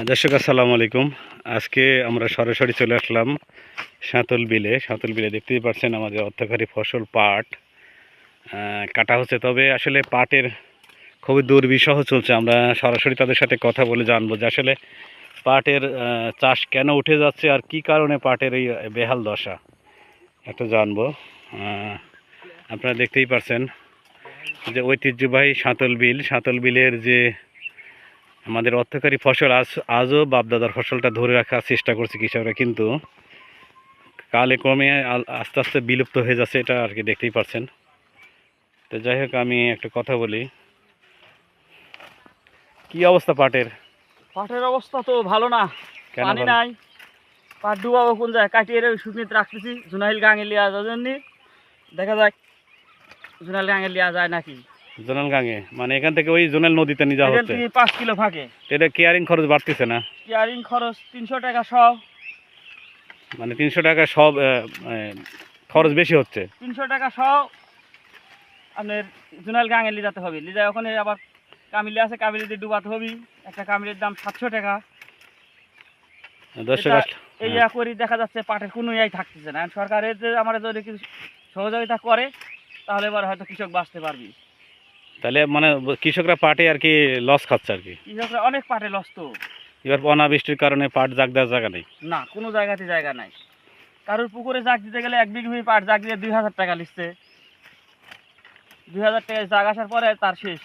দর্শক আসসালামু আলাইকুম। আজকে আমরা সরাসরি চলে আসলাম সাঁতল বিলে দেখতেই পাচ্ছেন আমাদের অর্থকারী ফসল পাট কাটা হচ্ছে। তবে আসলে পাটের খুবই দুর্বিষহ চলছে। আমরা সরাসরি তাদের সাথে কথা বলে জানবো যে আসলে পাটের চাষ কেন উঠে যাচ্ছে আর কি কারণে পাটের এই বেহাল দশা একটা জানবো। আপনারা দেখতেই পাচ্ছেন যে ঐতিহ্যবাহী সাঁতল বিলের যে আমাদের অর্থকারী ফসল আজও বাপদাদার ফসলটা ধরে রাখার চেষ্টা করছে কৃষকরা, কিন্তু কালে ক্রমে আস্তে আস্তে বিলুপ্ত হয়ে যাচ্ছে, এটা আর কি দেখতেই পাচ্ছেন। তো যাই হোক, আমি একটা কথা বলি, কি অবস্থা পাটের? পাটের অবস্থা তো ভালো না, পানি নাই। পাট ডুবাবো কোন যায়, কাটিয়ে শুকনিতে রাখতেছি জুনাইল গাঙে লিয়া যাওয়ার জন্য। দেখা যাক জুনাইল গাঙে লিয়া যায় নাকি। জোনাল গাঙে মানে এখান থেকে ওই জোনাল নদীতে নিয়ে যাওয়া হচ্ছে। 5 কিলো ফাঁকে। এটা কেয়ারিং খরচ বাড়তেছে না? কেয়ারিং খরচ 300 টাকা সব, মানে 300 টাকা সব খরচ বেশি হচ্ছে। 300 টাকা সব আপনার জুনাইল গাঙে নিয়ে যেতে হবে। লিজা ওখানে আবার কামিলি আছে, কামিলি দিয়ে ডুবাতে হবে। একটা কামিলির দাম 700 টাকা। দর্শক এই করি দেখা যাচ্ছে পাটের কোনো ইয়ে থাকতেছে না। সরকারের যে আমরা যদি কিছু সহযোগিতা করে তাহলে এবার হয়তো কৃষক বাঁচতে পারবি। তাহলে মানে কৃষকরা পাটে আর কি লস খাচ্ছে আর কি। কৃষকরা অনেক পাটে লস তো। এবার অনাবৃষ্টির কারণে পাট জাগ দেওয়ার জায়গা নেই না, কোনো জায়গাতে জায়গা নাই। কারোর পুকুরে জাগ দিতে গেলে 1 বিঘা পাট জাগ দিয়ে 2000 টাকা লিখছে। 2000 টাকা জাগ আসার পরে তার শেষ,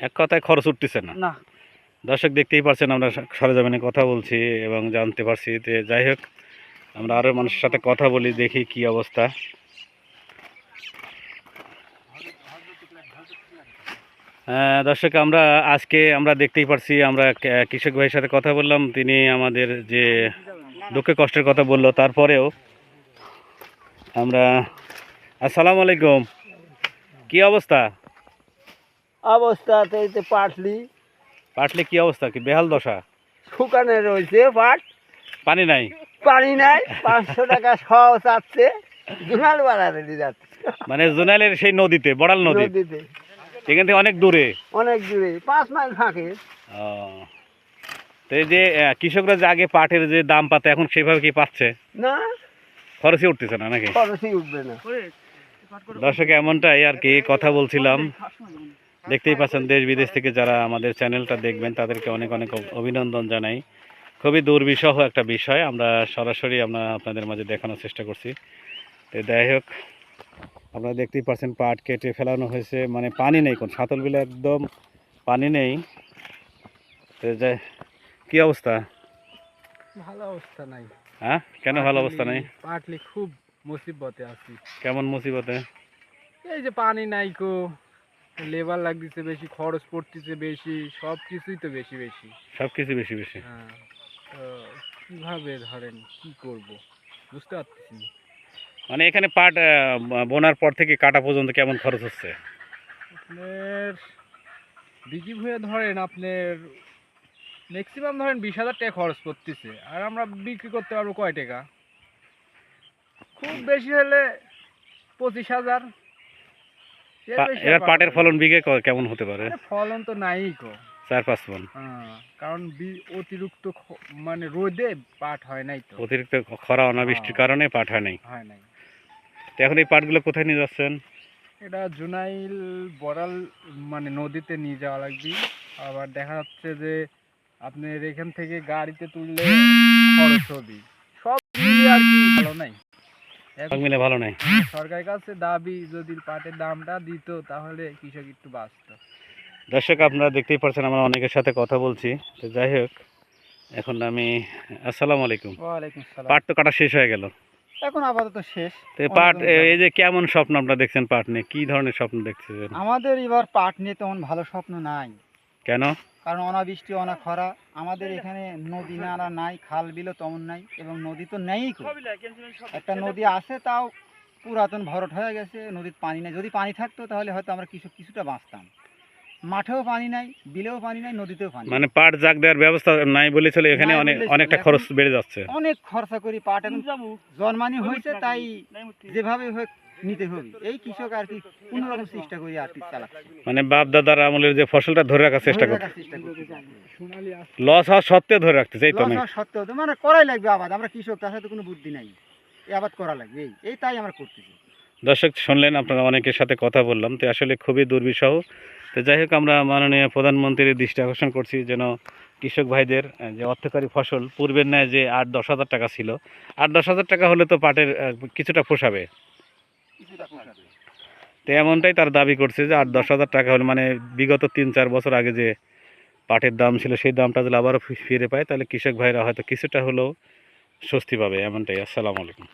এক কথায় খরচ উঠতেছে না। না। দর্শক দেখতেই পাচ্ছেন, আমরা সরেজমিনে কথা বলছি এবং জানতে পারছি যে যাই হোক, আমরা আরও মানুষের সাথে কথা বলি, দেখি কি অবস্থা। দর্শক আজকে আমরা দেখতেই পারছি, আমরা কৃষক ভাইয়ের সাথে কথা বললাম, তিনি আমাদের যে দুঃখে কষ্টের কথা বললো। তারপরেও আমরা আসসালামু আলাইকুম, কি অবস্থা? অবস্থাতে পাটলে কি অবস্থা, কি বেহাল দশা? শুকানে রয়েছে পাট, পানি নাই। 500 টাকা সহ চাচ্ছে। জুনাল বাড়াতে যাচ্ছে মানে জোনালের সেই নদীতে, বড়াল নদীতে, এখান থেকে অনেক দূরে 5 মাইল ফাঁকে। তো এই যে কৃষকরা যে আগে পাটের যে দাম পাতে, এখন সেভাবে কি পাচ্ছে না? খরচই উঠতেছে না নাকি? খরচই উঠবে না। দর্শক এমনটাই আর কি কথা বলছিলাম। দেখতেই পাচ্ছেন দেশ বিদেশ থেকে যারা আমাদের চ্যানেলটা দেখবেন তাদেরকে অনেক অনেক অভিনন্দন জানাই। খুবই দুর্বিষহ একটা বিষয়, আমরা সরাসরি আপনাদের মাঝে দেখানোর চেষ্টা করছি। তো যাই হোক, আপনারা দেখতেই পাচ্ছেন পাট কেটে ফেলানো হয়েছে, মানে পানি নেই, কোন সাঁতল বিলে একদম পানি নেই। তো যাই, কি অবস্থা? ভালো অবস্থা নাই। হ্যাঁ, কেন ভালো অবস্থা নাই? পাটলি খুব মুসিবতে আছি। কেমন মুসিবতে? এই যে পানি নাই কো, লেবার লাগতেছে বেশি, খরচ পড়তেছে বেশি, সব কিছুই তো বেশি বেশি। সব কিছু বেশি বেশি। হ্যাঁ, তো কিভাবে ধরেন কি করব বুঝতে পারতেছি না। মানে এখানে পাট বোনার পর থেকে কাটা পর্যন্ত কেমন খরচ হচ্ছে? আপনার বিঘি ভুঁয়ে ধরেন আপনার ম্যাক্সিমাম ধরেন 20,000 টাকা খরচ করতেছে, আর আমরা বিক্রি করতে পারবো কয় টাকা? খুব বেশি হলে 25,000। এবার পাটের ফলন বিঘে কেমন হতে পারে? ফলন তো নাই কো, 4-5 মণ। কারণ অতিরিক্ত মানে রোদে পাট হয় নাই তো। অতিরিক্ত খরা অনাবৃষ্টির কারণে পাট হয় নাই। তো এখন এই পাটগুলো কোথায় নিয়ে যাচ্ছেন? এটা জুনাইল বড়াল মানে নদীতে নিয়ে যাওয়া লাগবে। আবার দেখা যাচ্ছে যে আপনার এখান থেকে গাড়িতে তুললে খরচ হবে। সব মিলিয়ে আর কি ভালো নাই, সব মিলে ভালো নাই। সরকারের কাছে দাবি যদি পাটের দামটা দিত তাহলে কৃষক একটু বাঁচত। দর্শক আপনারা দেখতেই পাচ্ছেন, আমরা অনেকের সাথে কথা বলছি। তো যাই হোক, এখন আমি আসসালামু আলাইকুম। ওয়ালাইকুম আসসালাম। পাট তো কাটা শেষ হয়ে গেল, এখন আপাতত শেষ। তো পাট এই যে কেমন স্বপ্ন আপনারা দেখছেন পাট নিয়ে, কি ধরনের স্বপ্ন দেখছেন? আমাদের এবার পাট নিয়ে তেমন ভালো স্বপ্ন নাই। কেন? কারণ অনাবৃষ্টি অনা খরা, আমাদের এখানে নদী নালা নাই, খাল বিলও তেমন নাই, এবং নদী তো নেই। একটা নদী আছে, তাও পুরাতন ভরট হয়ে গেছে, নদীর পানি নেই। যদি পানি থাকতো তাহলে হয়তো আমরা কিছুটা বাঁচতাম। মাঠেও পানি নাই, বিলেও পানি নাই, নদীতেও পানি নাই। মানে পাট জাগ দেওয়ার ব্যবস্থা নাই বলে চলে, এখানে নাই অনেক বললেই অনেকটা চলে। খরচ বেড়ে যাচ্ছে। অনেক খরচা করি পাট এখন জন্মানি হয়েছে, তাই যেভাবে হোক নিতে হবে। এই কৃষক আর কি কোনো রকম চেষ্টা করি আর কি চালাচ্ছে, মানে বাপ দাদার আমলের যে ফসলটা ধরে রাখার চেষ্টা ধরে করছে, রাখার চেষ্টা করছি। লস হওয়া সত্ত্বেও ধরে রাখতেছে, এই তো লস নাকি? হওয়া সত্ত্বেও তো মানে করাই লাগবে আবাদ, আমরা কৃষক, তার সাথে কোনো বুদ্ধি নাই, এই আবাদ করা লাগবে, এই তাই আমরা করতেছি। দর্শক শুনলেন, আপনারা অনেকের সাথে কথা বললাম, তো আসলে খুবই দুর্বিষহ। তো যাই হোক, আমরা মাননীয় প্রধানমন্ত্রীর দৃষ্টি আকর্ষণ করছি যেন কৃষক ভাইদের যে অর্থকারী ফসল পূর্বের ন্যায় যে 8-10 হাজার টাকা ছিল, 8-10 হাজার টাকা হলে তো পাটের কিছুটা পোষাবে। তো এমনটাই তার দাবি করছে যে 8-10 হাজার টাকা হলে, মানে বিগত 3-4 বছর আগে যে পাটের দাম ছিল সেই দামটা যদি আবারও ফিরে পায়, তাহলে কৃষক ভাইরা হয়তো কিছুটা হলেও স্বস্তি পাবে, এমনটাই। আসসালামু আলাইকুম।